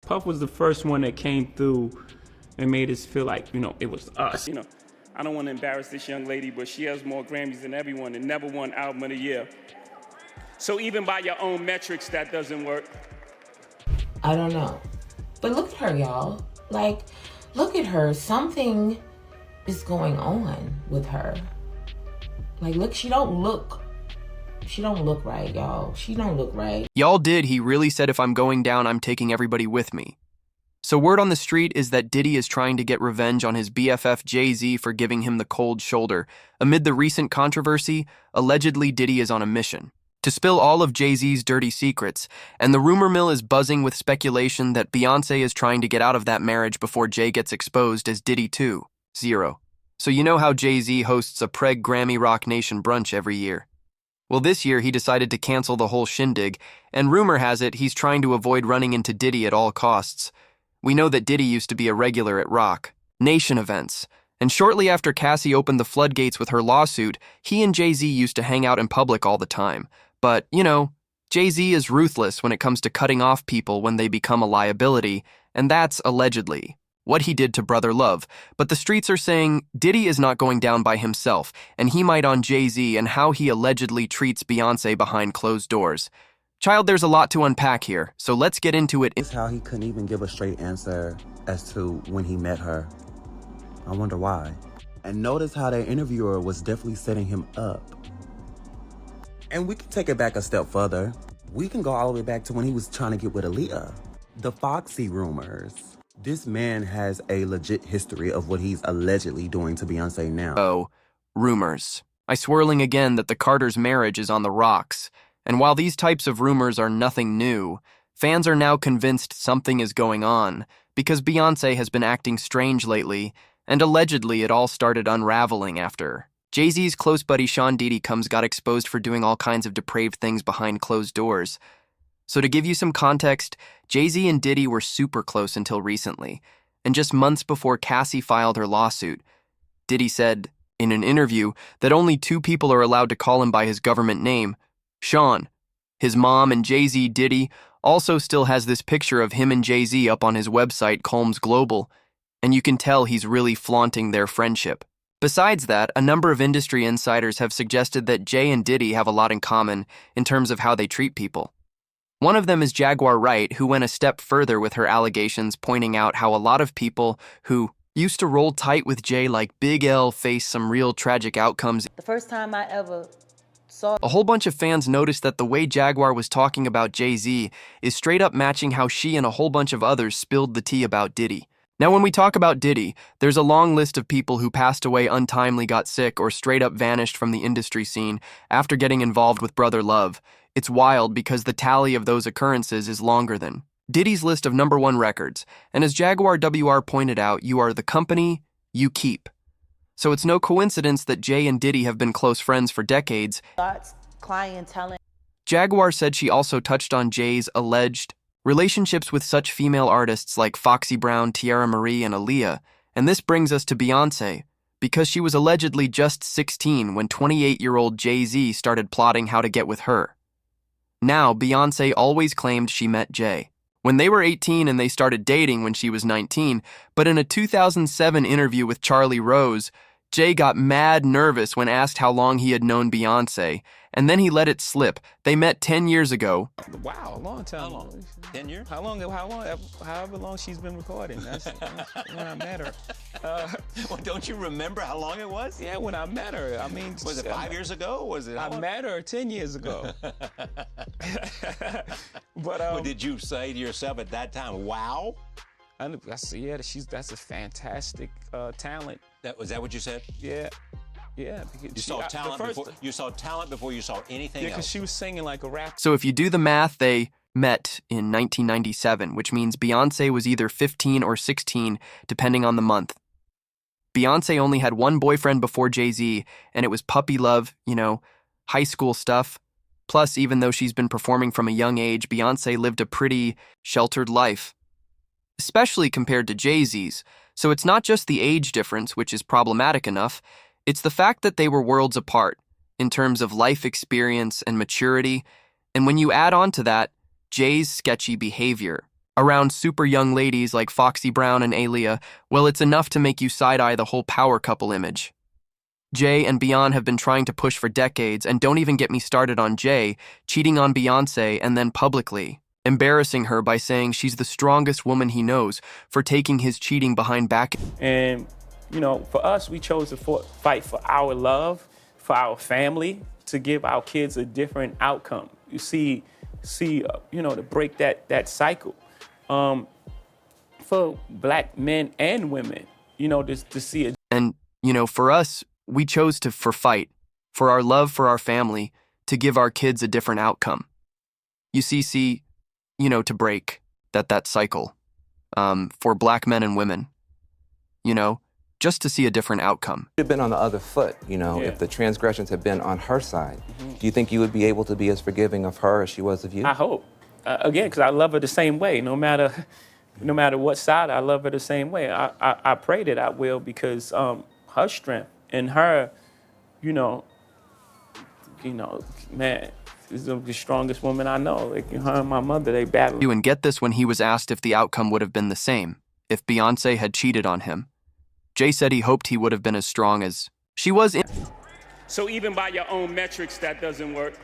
Puff was the first one that came through and made us feel like, it was us. I don't want to embarrass this young lady, but she has more Grammys than everyone and never won Album of the Year. So even by your own metrics, that doesn't work. I don't know. But look at her, y'all. Like, look at her. Something is going on with her. Like, look, she don't look right, y'all. She don't look right. Y'all did. He really said if I'm going down, I'm taking everybody with me. So word on the street is that Diddy is trying to get revenge on his BFF Jay-Z for giving him the cold shoulder. Amid the recent controversy, allegedly Diddy is on a mission to spill all of Jay-Z's dirty secrets, and the rumor mill is buzzing with speculation that Beyonce is trying to get out of that marriage before Jay gets exposed as Diddy 2.0. So you know how Jay-Z hosts a Preg Grammy Rock Nation brunch every year. Well, this year he decided to cancel the whole shindig, and rumor has it he's trying to avoid running into Diddy at all costs. We know that Diddy used to be a regular at Rock Nation events, and shortly after Cassie opened the floodgates with her lawsuit, he and Jay-Z used to hang out in public all the time. But, Jay-Z is ruthless when it comes to cutting off people when they become a liability, and that's allegedly what he did to Brother Love. But the streets are saying Diddy is not going down by himself, and he might on Jay-Z and how he allegedly treats Beyonce behind closed doors. Child, there's a lot to unpack here, so let's get into it. It's how he couldn't even give a straight answer as to when he met her. I wonder why. And notice how that interviewer was definitely setting him up. And we can take it back a step further. We can go all the way back to when he was trying to get with Aaliyah. The Foxy rumors. This man has a legit history of what he's allegedly doing to Beyonce now. Oh, rumors. I swirling again that the Carters' marriage is on the rocks. And while these types of rumors are nothing new, fans are now convinced something is going on because Beyonce has been acting strange lately, and allegedly it all started unraveling after Jay-Z's close buddy Sean Diddy got exposed for doing all kinds of depraved things behind closed doors. So to give you some context, Jay-Z and Diddy were super close until recently, and just months before Cassie filed her lawsuit, Diddy said in an interview that only 2 people are allowed to call him by his government name, Sean. His mom, and Jay-Z Diddy also still has this picture of him and Jay-Z up on his website, Combs Global, and you can tell he's really flaunting their friendship. Besides that, a number of industry insiders have suggested that Jay and Diddy have a lot in common in terms of how they treat people. One of them is Jaguar Wright, who went a step further with her allegations, pointing out how a lot of people who used to roll tight with Jay like Big L face some real tragic outcomes. The first time I ever saw a whole bunch of fans noticed that the way Jaguar was talking about Jay-Z is straight up matching how she and a whole bunch of others spilled the tea about Diddy. Now, when we talk about Diddy, there's a long list of people who passed away untimely, got sick, or straight up vanished from the industry scene after getting involved with Brother Love. It's wild because the tally of those occurrences is longer than Diddy's list of #1 records. And as Jaguar WR pointed out, you are the company you keep. So it's no coincidence that Jay and Diddy have been close friends for decades. clientele. Jaguar said she also touched on Jay's alleged relationships with such female artists like Foxy Brown, Tierra Marie, and Aaliyah. And this brings us to Beyonce, because she was allegedly just 16 when 28-year-old Jay-Z started plotting how to get with her. Now, Beyonce always claimed she met Jay when they were 18 and they started dating when she was 19, but in a 2007 interview with Charlie Rose, Jay got mad nervous when asked how long he had known Beyonce, and then he let it slip. They met 10 years ago. Wow, a long time. How long? 10 years? However long she's been recording. That's when I met her. Well, don't you remember how long it was? Yeah, when I met her. I mean, Was it 5 years ago? Was it? I met her 10 years ago. But did you say to yourself at that time, "Wow"? That's a fantastic talent. Was that what you said? Yeah. You saw talent before you saw anything Yeah, because else. she was singing like a rapper. So if you do the math, they met in 1997, which means Beyonce was either 15 or 16, depending on the month. Beyonce only had one boyfriend before Jay-Z, and it was puppy love, high school stuff. Plus, even though she's been performing from a young age, Beyonce lived a pretty sheltered life, especially compared to Jay-Z's. So it's not just the age difference, which is problematic enough, it's the fact that they were worlds apart in terms of life experience and maturity. And when you add on to that Jay's sketchy behavior, around super young ladies like Foxy Brown and Aaliyah, well, it's enough to make you side-eye the whole power couple image. Jay and Beyonce have been trying to push for decades, and don't even get me started on Jay cheating on Beyonce and then publicly embarrassing her by saying she's the strongest woman he knows for taking his cheating behind back. And, you know, for us, we chose to fight for our love, for our family, to give our kids a different outcome. You see, you know, to break that cycle. For black men and women, you know, to see it. And, you know, for us, we chose to fight for our love for our family, to give our kids a different outcome. You see, you know, to break that cycle, for black men and women, you know, just to see a different outcome. Have been on the other foot, you know, Yeah. if the transgressions had been on her side. Do you think you would be able to be as forgiving of her as she was of you? I hope. Again, because I love her the same way. No matter what side, I love her the same way. I pray that I will, because her strength and her, you know, man, is the strongest woman I know. Like, her and my mother, they battle. And get this, when he was asked if the outcome would have been the same if Beyonce had cheated on him, Jay said he hoped he would have been as strong as she was. So even by your own metrics, that doesn't work.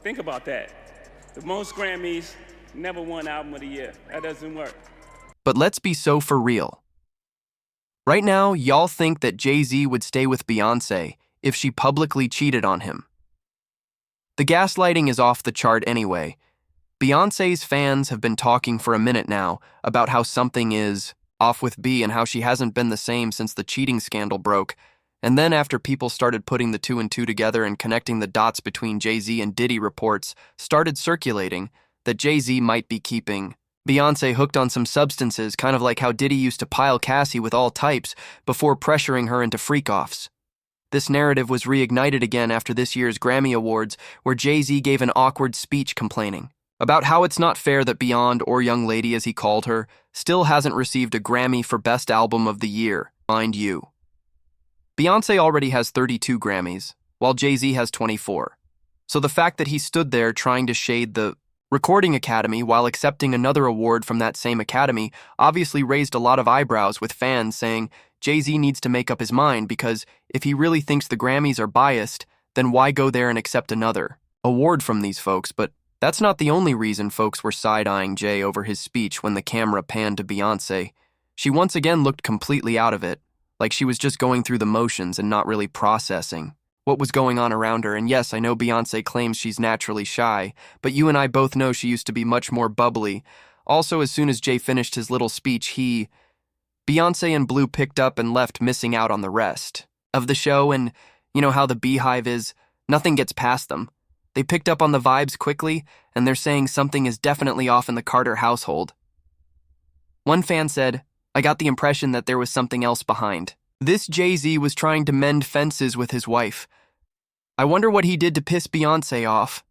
Think about that. The most Grammys, never won album of the year. That doesn't work. But let's be so for real. Right now, y'all think that Jay-Z would stay with Beyonce if she publicly cheated on him. The gaslighting is off the chart anyway. Beyonce's fans have been talking for a minute now about how something is off with B and how she hasn't been the same since the cheating scandal broke. And then after people started putting the two and two together and connecting the dots between Jay-Z and Diddy, reports started circulating that Jay-Z might be keeping Beyonce hooked on some substances, kind of like how Diddy used to pile Cassie with all types before pressuring her into freak-offs. This narrative was reignited again after this year's Grammy Awards, where Jay-Z gave an awkward speech complaining about how it's not fair that Beyond, or Young Lady as he called her, still hasn't received a Grammy for Best Album of the Year, mind you. Beyonce already has 32 Grammys, while Jay-Z has 24. So the fact that he stood there trying to shade the Recording Academy while accepting another award from that same academy obviously raised a lot of eyebrows, with fans saying Jay-Z needs to make up his mind, because if he really thinks the Grammys are biased, then why go there and accept another award from these folks? But that's not the only reason folks were side-eyeing Jay over his speech when the camera panned to Beyonce. She once again looked completely out of it, like she was just going through the motions and not really processing what was going on around her. And yes, I know Beyonce claims she's naturally shy, but you and I both know she used to be much more bubbly. Also, as soon as Jay finished his little speech, Beyonce and Blue picked up and left, missing out on the rest of the show. And you know how the Beehive is, nothing gets past them. They picked up on the vibes quickly, and they're saying something is definitely off in the Carter household. One fan said, "I got the impression that there was something else behind. This Jay-Z was trying to mend fences with his wife. I wonder what he did to piss Beyonce off."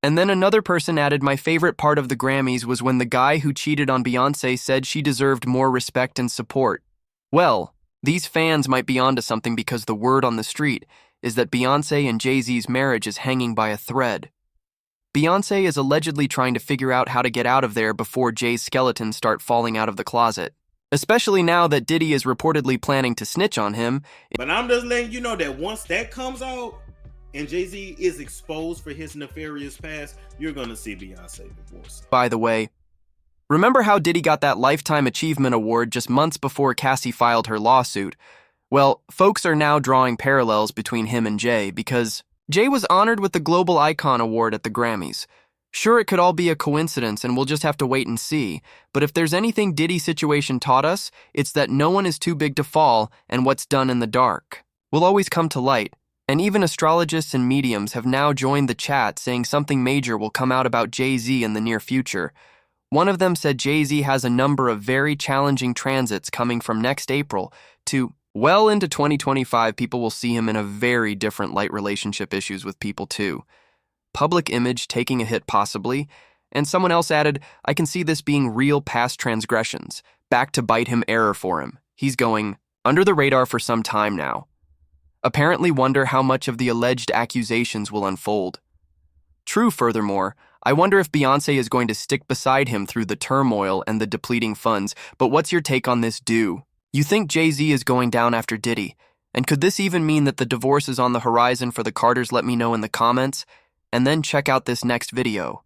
And then another person added, "My favorite part of the Grammys was when the guy who cheated on Beyonce said she deserved more respect and support." Well, these fans might be onto something, because the word on the street is that Beyonce and Jay-Z's marriage is hanging by a thread. Beyonce is allegedly trying to figure out how to get out of there before Jay's skeletons start falling out of the closet. Especially now that Diddy is reportedly planning to snitch on him. But I'm just letting you know that once that comes out and Jay-Z is exposed for his nefarious past, you're going to see Beyonce divorced. By the way, remember how Diddy got that Lifetime Achievement Award just months before Cassie filed her lawsuit? Well, folks are now drawing parallels between him and Jay, because Jay was honored with the Global Icon Award at the Grammys. Sure, it could all be a coincidence, and we'll just have to wait and see. But if there's anything Diddy's situation taught us, it's that no one is too big to fall, and what's done in the dark will always come to light. And even astrologists and mediums have now joined the chat, saying something major will come out about Jay-Z in the near future. One of them said Jay-Z has a number of very challenging transits coming from next April to well into 2025. People will see him in a very different light, relationship issues with people too. Public image taking a hit possibly. And someone else added, "I can see this being real past transgressions, back to bite him, error for him. He's going under the radar for some time now." Apparently wonder how much of the alleged accusations will unfold. True, furthermore, I wonder if Beyoncé is going to stick beside him through the turmoil and the depleting funds, but what's your take on this do? You think Jay-Z is going down after Diddy? And could this even mean that the divorce is on the horizon for the Carters? Let me know in the comments. And then check out this next video.